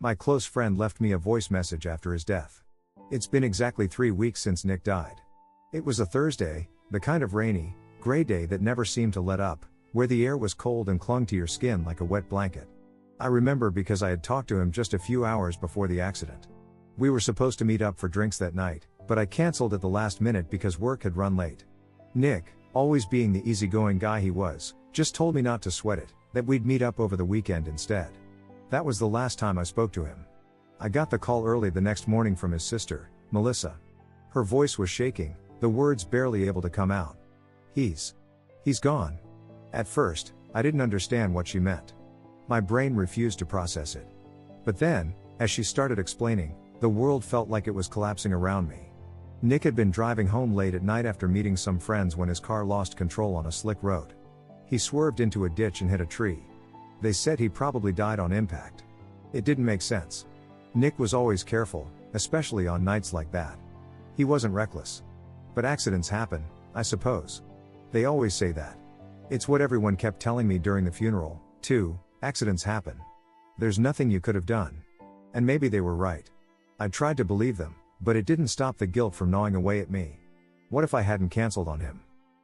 My close friend left me a voice message after his death. It's been exactly 3 weeks since Nick died. It was a Thursday, the kind of rainy, gray day that never seemed to let up, where the air was cold and clung to your skin like a wet blanket. I remember because I had talked to him just a few hours before the accident. We were supposed to meet up for drinks that night, but I canceled at the last minute because work had run late. Nick, always being the easygoing guy he was, just told me not to sweat it, that we'd meet up over the weekend instead. That was the last time I spoke to him. I got the call early the next morning from his sister, Melissa. Her voice was shaking, the words barely able to come out. He's gone. At first, I didn't understand what she meant. My brain refused to process it. But then, as she started explaining, the world felt like it was collapsing around me. Nick had been driving home late at night after meeting some friends when his car lost control on a slick road. He swerved into a ditch and hit a tree. They said he probably died on impact. It didn't make sense. Nick was always careful, especially on nights like that. He wasn't reckless. But accidents happen, I suppose. They always say that. It's what everyone kept telling me during the funeral, too. Accidents happen. There's nothing you could have done. And maybe they were right. I tried to believe them, but it didn't stop the guilt from gnawing away at me. What if I hadn't canceled on him?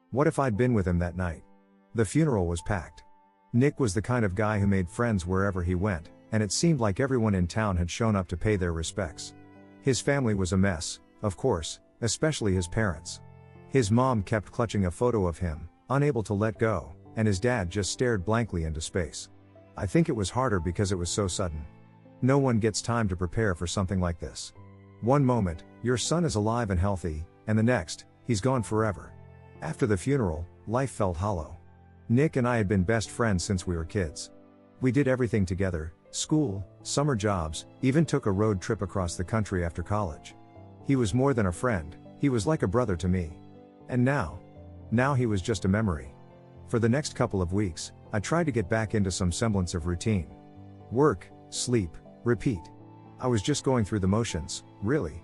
What if I'd been with him that night? The funeral was packed. Nick was the kind of guy who made friends wherever he went, and it seemed like everyone in town had shown up to pay their respects. His family was a mess, of course, especially his parents. His mom kept clutching a photo of him, unable to let go, and his dad just stared blankly into space. I think it was harder because it was so sudden. No one gets time to prepare for something like this. One moment, your son is alive and healthy, and the next, he's gone forever. After the funeral, life felt hollow. Nick and I had been best friends since we were kids. We did everything together, school, summer jobs, even took a road trip across the country after college. He was more than a friend, he was like a brother to me. And now he was just a memory. For the next couple of weeks, I tried to get back into some semblance of routine. Work, sleep, repeat. I was just going through the motions, really.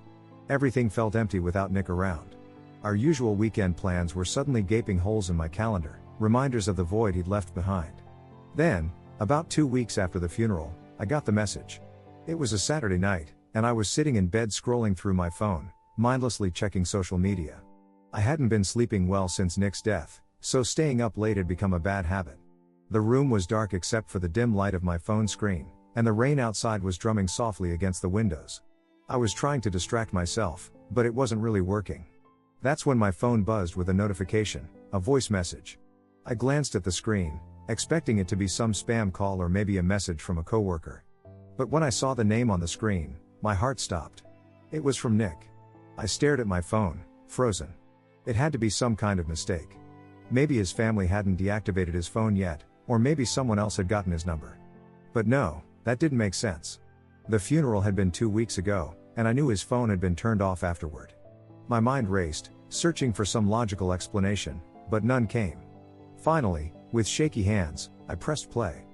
Everything felt empty without Nick around. Our usual weekend plans were suddenly gaping holes in my calendar, reminders of the void he'd left behind. Then, about 2 weeks after the funeral, I got the message. It was a Saturday night, and I was sitting in bed scrolling through my phone, mindlessly checking social media. I hadn't been sleeping well since Nick's death, so staying up late had become a bad habit. The room was dark except for the dim light of my phone screen, and the rain outside was drumming softly against the windows. I was trying to distract myself, but it wasn't really working. That's when my phone buzzed with a notification, a voice message. I glanced at the screen, expecting it to be some spam call or maybe a message from a coworker. But when I saw the name on the screen, my heart stopped. It was from Nick. I stared at my phone, frozen. It had to be some kind of mistake. Maybe his family hadn't deactivated his phone yet, or maybe someone else had gotten his number. But no, that didn't make sense. The funeral had been 2 weeks ago, and I knew his phone had been turned off afterward. My mind raced, searching for some logical explanation, but none came. Finally, with shaky hands, I pressed play.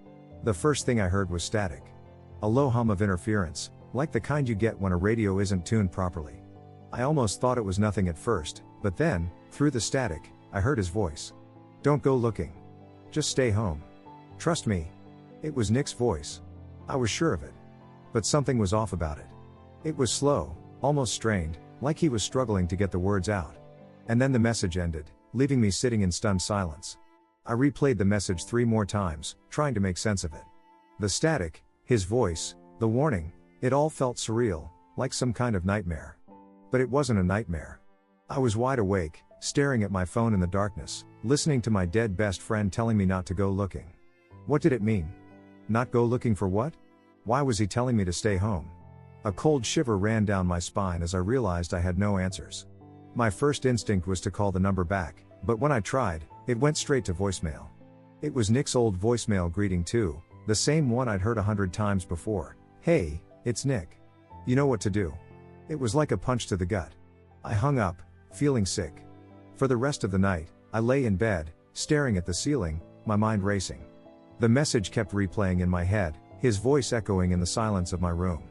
The first thing I heard was static. A low hum of interference, like the kind you get when a radio isn't tuned properly. I almost thought it was nothing at first, but then, through the static, I heard his voice. Don't go looking. Just stay home. Trust me. It was Nick's voice. I was sure of it. But something was off about it. It was slow, almost strained, like he was struggling to get the words out. And then the message ended, leaving me sitting in stunned silence. I replayed the message 3 more times, trying to make sense of it. The static, his voice, the warning, it all felt surreal, like some kind of nightmare. But it wasn't a nightmare. I was wide awake, staring at my phone in the darkness, listening to my dead best friend telling me not to go looking. What did it mean? Not go looking for what? Why was he telling me to stay home? A cold shiver ran down my spine as I realized I had no answers. My first instinct was to call the number back, but when I tried, it went straight to voicemail. It was Nick's old voicemail greeting too, the same one I'd heard 100 times before. Hey, it's Nick. You know what to do. It was like a punch to the gut. I hung up, feeling sick. For the rest of the night, I lay in bed, staring at the ceiling, my mind racing. The message kept replaying in my head, his voice echoing in the silence of my room.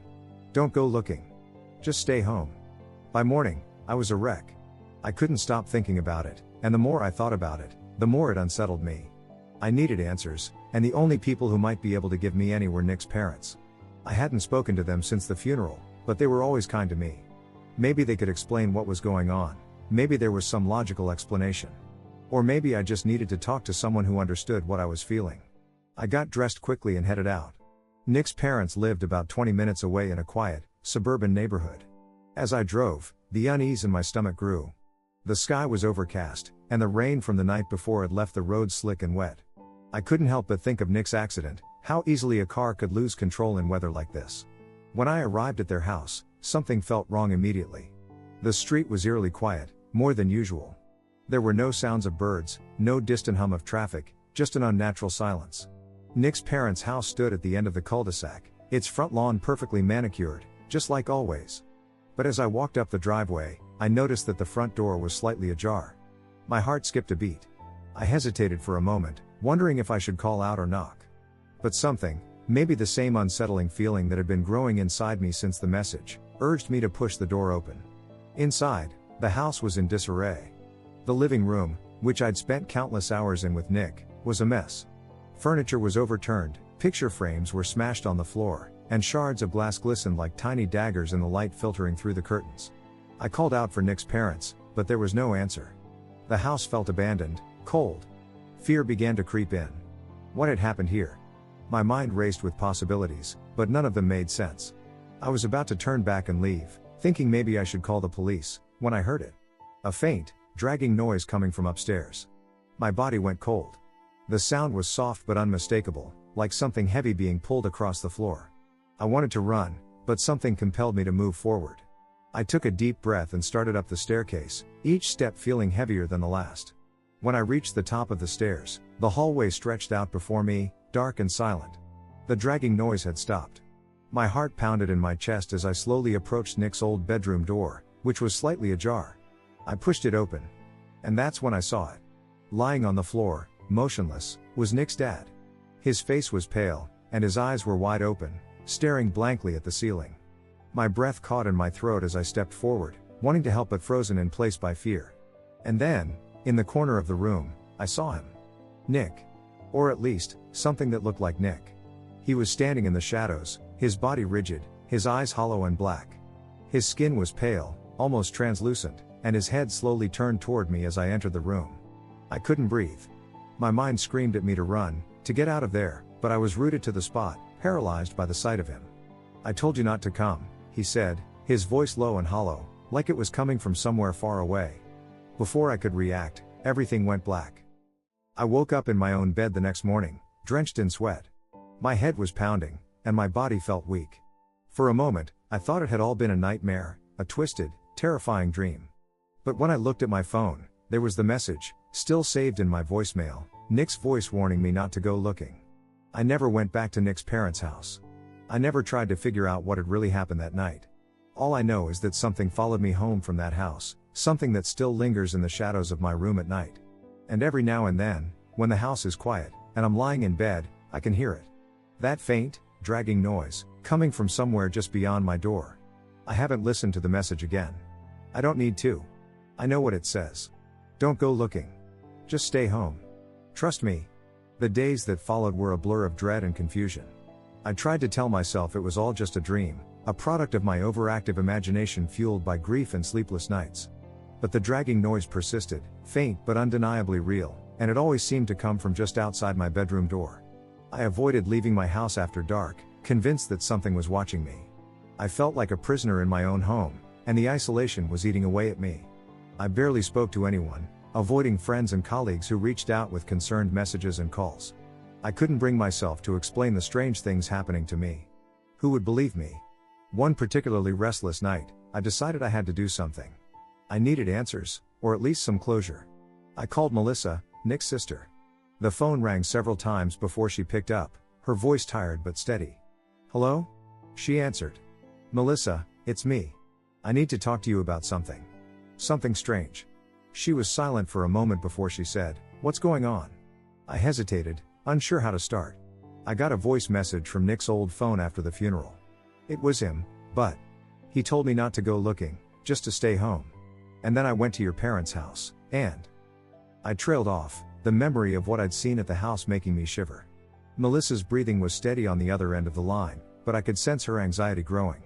Don't go looking. Just stay home. By morning, I was a wreck. I couldn't stop thinking about it, and the more I thought about it, the more it unsettled me. I needed answers, and the only people who might be able to give me any were Nick's parents. I hadn't spoken to them since the funeral, but they were always kind to me. Maybe they could explain what was going on, maybe there was some logical explanation. Or maybe I just needed to talk to someone who understood what I was feeling. I got dressed quickly and headed out. Nick's parents lived about 20 minutes away in a quiet, suburban neighborhood. As I drove, the unease in my stomach grew. The sky was overcast, and the rain from the night before had left the road slick and wet. I couldn't help but think of Nick's accident, how easily a car could lose control in weather like this. When I arrived at their house, something felt wrong immediately. The street was eerily quiet, more than usual. There were no sounds of birds, no distant hum of traffic, just an unnatural silence. Nick's parents' house stood at the end of the cul-de-sac, its front lawn perfectly manicured, just like always. But as I walked up the driveway, I noticed that the front door was slightly ajar. My heart skipped a beat. I hesitated for a moment, wondering if I should call out or knock. But something, maybe the same unsettling feeling that had been growing inside me since the message, urged me to push the door open. Inside, the house was in disarray. The living room, which I'd spent countless hours in with Nick, was a mess. Furniture was overturned, picture frames were smashed on the floor, and shards of glass glistened like tiny daggers in the light filtering through the curtains. I called out for Nick's parents, but there was no answer. The house felt abandoned, cold. Fear began to creep in. What had happened here? My mind raced with possibilities, but none of them made sense. I was about to turn back and leave, thinking maybe I should call the police, when I heard it. A faint, dragging noise coming from upstairs. My body went cold. The sound was soft but unmistakable, like something heavy being pulled across the floor. I wanted to run, but something compelled me to move forward. I took a deep breath and started up the staircase, each step feeling heavier than the last. When I reached the top of the stairs, the hallway stretched out before me, dark and silent. The dragging noise had stopped. My heart pounded in my chest as I slowly approached Nick's old bedroom door, which was slightly ajar. I pushed it open. And that's when I saw it. Lying on the floor, motionless, was Nick's dad. His face was pale, and his eyes were wide open, staring blankly at the ceiling. My breath caught in my throat as I stepped forward, wanting to help but frozen in place by fear. And then, in the corner of the room, I saw him. Nick. Or at least, something that looked like Nick. He was standing in the shadows, his body rigid, his eyes hollow and black. His skin was pale, almost translucent, and his head slowly turned toward me as I entered the room. I couldn't breathe. My mind screamed at me to run, to get out of there, but I was rooted to the spot, paralyzed by the sight of him. "I told you not to come," he said, his voice low and hollow, like it was coming from somewhere far away. Before I could react, everything went black. I woke up in my own bed the next morning, drenched in sweat. My head was pounding, and my body felt weak. For a moment, I thought it had all been a nightmare, a twisted, terrifying dream. But when I looked at my phone, there was the message, still saved in my voicemail, Nick's voice warning me not to go looking. I never went back to Nick's parents' house. I never tried to figure out what had really happened that night. All I know is that something followed me home from that house, something that still lingers in the shadows of my room at night. And every now and then, when the house is quiet, and I'm lying in bed, I can hear it. That faint, dragging noise, coming from somewhere just beyond my door. I haven't listened to the message again. I don't need to. I know what it says. Don't go looking. Just stay home. Trust me. The days that followed were a blur of dread and confusion. I tried to tell myself it was all just a dream, a product of my overactive imagination fueled by grief and sleepless nights. But the dragging noise persisted, faint but undeniably real, and it always seemed to come from just outside my bedroom door. I avoided leaving my house after dark, convinced that something was watching me. I felt like a prisoner in my own home, and the isolation was eating away at me. I barely spoke to anyone, avoiding friends and colleagues who reached out with concerned messages and calls. I couldn't bring myself to explain the strange things happening to me. Who would believe me? One particularly restless night, I decided I had to do something. I needed answers, or at least some closure. I called Melissa, Nick's sister. The phone rang several times before she picked up, her voice tired but steady. "Hello?" She answered. "Melissa, it's me. I need to talk to you about something. Something strange." She was silent for a moment before she said, "What's going on?" I hesitated, unsure how to start. I got a voice message from Nick's old phone after the funeral. It was him, but he told me not to go looking, just to stay home. And then I went to your parents' house, and I trailed off, the memory of what I'd seen at the house making me shiver. Melissa's breathing was steady on the other end of the line, but I could sense her anxiety growing.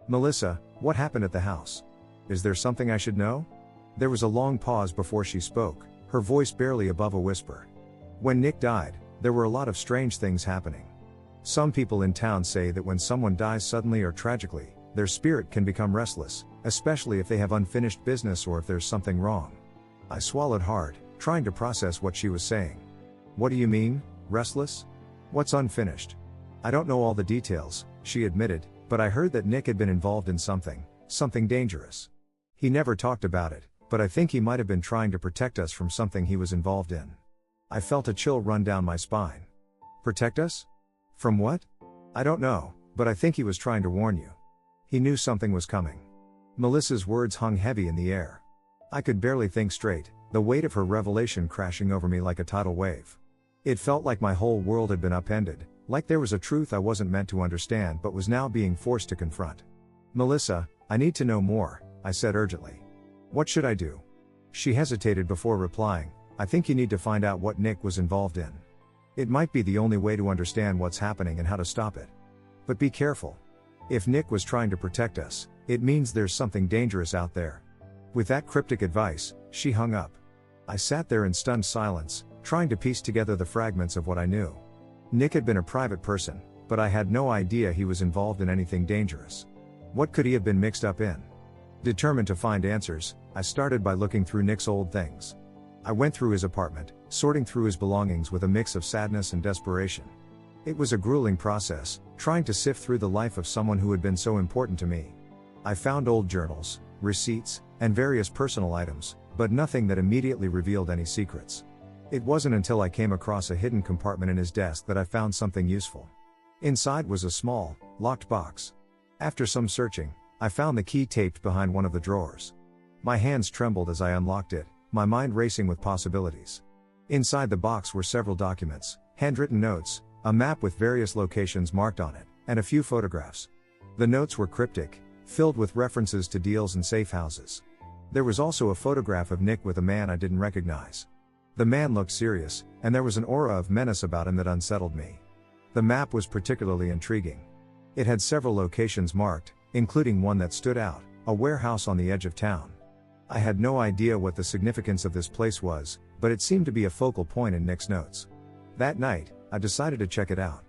"Melissa, what happened at the house? Is there something I should know?" There was a long pause before she spoke, her voice barely above a whisper. "When Nick died, there were a lot of strange things happening. Some people in town say that when someone dies suddenly or tragically, their spirit can become restless, especially if they have unfinished business or if there's something wrong." I swallowed hard, trying to process what she was saying. "What do you mean, restless? What's unfinished?" "I don't know all the details," she admitted, "but I heard that Nick had been involved in something dangerous. He never talked about it, but I think he might have been trying to protect us from something he was involved in." I felt a chill run down my spine. "Protect us? From what?" "I don't know, but I think he was trying to warn you. He knew something was coming." Melissa's words hung heavy in the air. I could barely think straight, the weight of her revelation crashing over me like a tidal wave. It felt like my whole world had been upended, like there was a truth I wasn't meant to understand but was now being forced to confront. "Melissa, I need to know more," I said urgently. "What should I do?" She hesitated before replying, "I think you need to find out what Nick was involved in. It might be the only way to understand what's happening and how to stop it. But be careful. If Nick was trying to protect us, it means there's something dangerous out there." With that cryptic advice, she hung up. I sat there in stunned silence, trying to piece together the fragments of what I knew. Nick had been a private person, but I had no idea he was involved in anything dangerous. What could he have been mixed up in? Determined to find answers, I started by looking through Nick's old things. I went through his apartment, sorting through his belongings with a mix of sadness and desperation. It was a grueling process, trying to sift through the life of someone who had been so important to me. I found old journals, receipts, and various personal items, but nothing that immediately revealed any secrets. It wasn't until I came across a hidden compartment in his desk that I found something useful. Inside was a small, locked box. After some searching, I found the key taped behind one of the drawers. My hands trembled as I unlocked it, my mind racing with possibilities. Inside the box were several documents, handwritten notes, a map with various locations marked on it, and a few photographs. The notes were cryptic, filled with references to deals and safe houses. There was also a photograph of Nick with a man I didn't recognize. The man looked serious, and there was an aura of menace about him that unsettled me. The map was particularly intriguing. It had several locations marked, including one that stood out, a warehouse on the edge of town. I had no idea what the significance of this place was, but it seemed to be a focal point in Nick's notes. That night, I decided to check it out.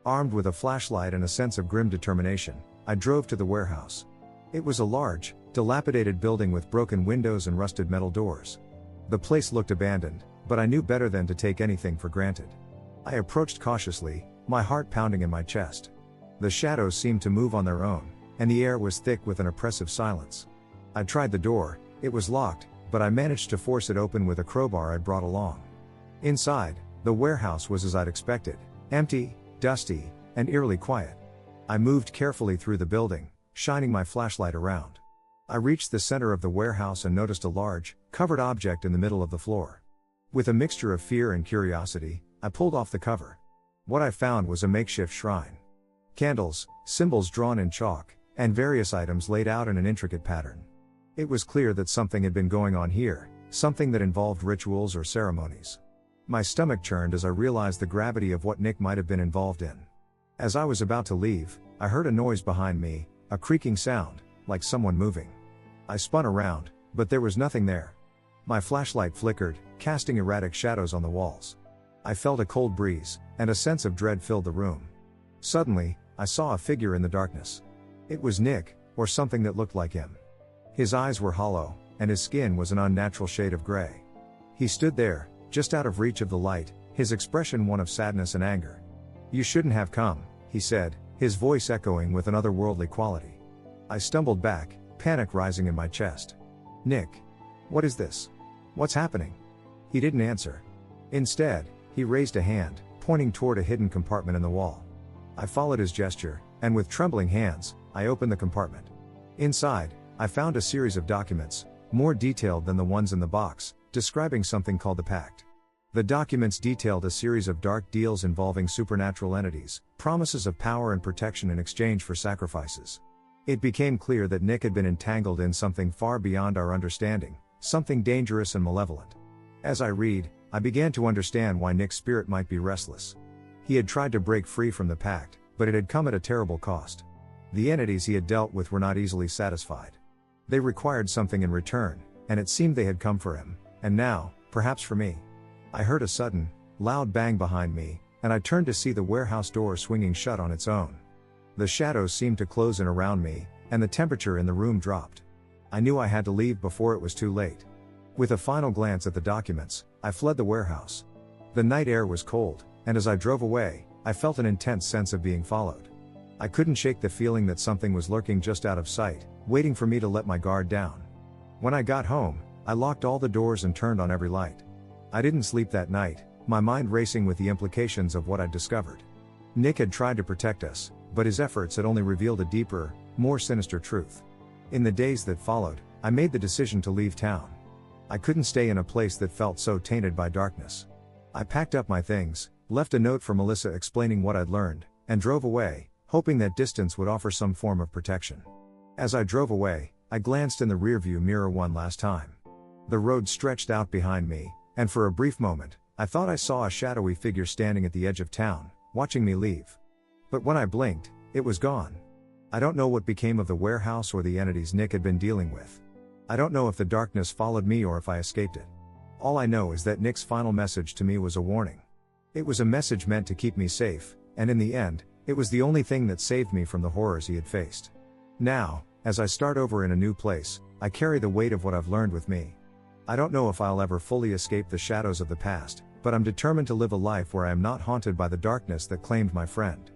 Armed with a flashlight and a sense of grim determination, I drove to the warehouse. It was a large, dilapidated building with broken windows and rusted metal doors. The place looked abandoned, but I knew better than to take anything for granted. I approached cautiously, my heart pounding in my chest. The shadows seemed to move on their own, and the air was thick with an oppressive silence. I tried the door, it was locked, but I managed to force it open with a crowbar I'd brought along. Inside, the warehouse was as I'd expected, empty, dusty, and eerily quiet. I moved carefully through the building, shining my flashlight around. I reached the center of the warehouse and noticed a large, covered object in the middle of the floor. With a mixture of fear and curiosity, I pulled off the cover. What I found was a makeshift shrine. Candles, symbols drawn in chalk, and various items laid out in an intricate pattern. It was clear that something had been going on here, something that involved rituals or ceremonies. My stomach churned as I realized the gravity of what Nick might have been involved in. As I was about to leave, I heard a noise behind me, a creaking sound, like someone moving. I spun around, but there was nothing there. My flashlight flickered, casting erratic shadows on the walls. I felt a cold breeze, and a sense of dread filled the room. Suddenly, I saw a figure in the darkness. It was Nick, or something that looked like him. His eyes were hollow, and his skin was an unnatural shade of gray. He stood there, just out of reach of the light, his expression one of sadness and anger. "You shouldn't have come," he said, his voice echoing with an otherworldly quality. I stumbled back, panic rising in my chest. "Nick. What is this? What's happening?" He didn't answer. Instead, he raised a hand, pointing toward a hidden compartment in the wall. I followed his gesture, and with trembling hands, I opened the compartment. Inside, I found a series of documents, more detailed than the ones in the box, describing something called the Pact. The documents detailed a series of dark deals involving supernatural entities, promises of power and protection in exchange for sacrifices. It became clear that Nick had been entangled in something far beyond our understanding, something dangerous and malevolent. As I read, I began to understand why Nick's spirit might be restless. He had tried to break free from the Pact, but it had come at a terrible cost. The entities he had dealt with were not easily satisfied. They required something in return, and it seemed they had come for him, and now, perhaps for me. I heard a sudden, loud bang behind me, and I turned to see the warehouse door swinging shut on its own. The shadows seemed to close in around me, and the temperature in the room dropped. I knew I had to leave before it was too late. With a final glance at the documents, I fled the warehouse. The night air was cold, and as I drove away, I felt an intense sense of being followed. I couldn't shake the feeling that something was lurking just out of sight, waiting for me to let my guard down. When I got home, I locked all the doors and turned on every light. I didn't sleep that night, my mind racing with the implications of what I'd discovered. Nick had tried to protect us, but his efforts had only revealed a deeper, more sinister truth. In the days that followed, I made the decision to leave town. I couldn't stay in a place that felt so tainted by darkness. I packed up my things, left a note for Melissa explaining what I'd learned, and drove away, hoping that distance would offer some form of protection. As I drove away, I glanced in the rearview mirror one last time. The road stretched out behind me, and for a brief moment, I thought I saw a shadowy figure standing at the edge of town, watching me leave. But when I blinked, it was gone. I don't know what became of the warehouse or the entities Nick had been dealing with. I don't know if the darkness followed me or if I escaped it. All I know is that Nick's final message to me was a warning. It was a message meant to keep me safe, and in the end, it was the only thing that saved me from the horrors he had faced. Now, as I start over in a new place, I carry the weight of what I've learned with me. I don't know if I'll ever fully escape the shadows of the past, but I'm determined to live a life where I am not haunted by the darkness that claimed my friend.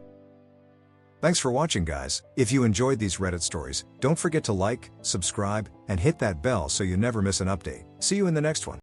Thanks for watching, guys. If you enjoyed these Reddit stories, don't forget to like, subscribe, and hit that bell so you never miss an update. See you in the next one.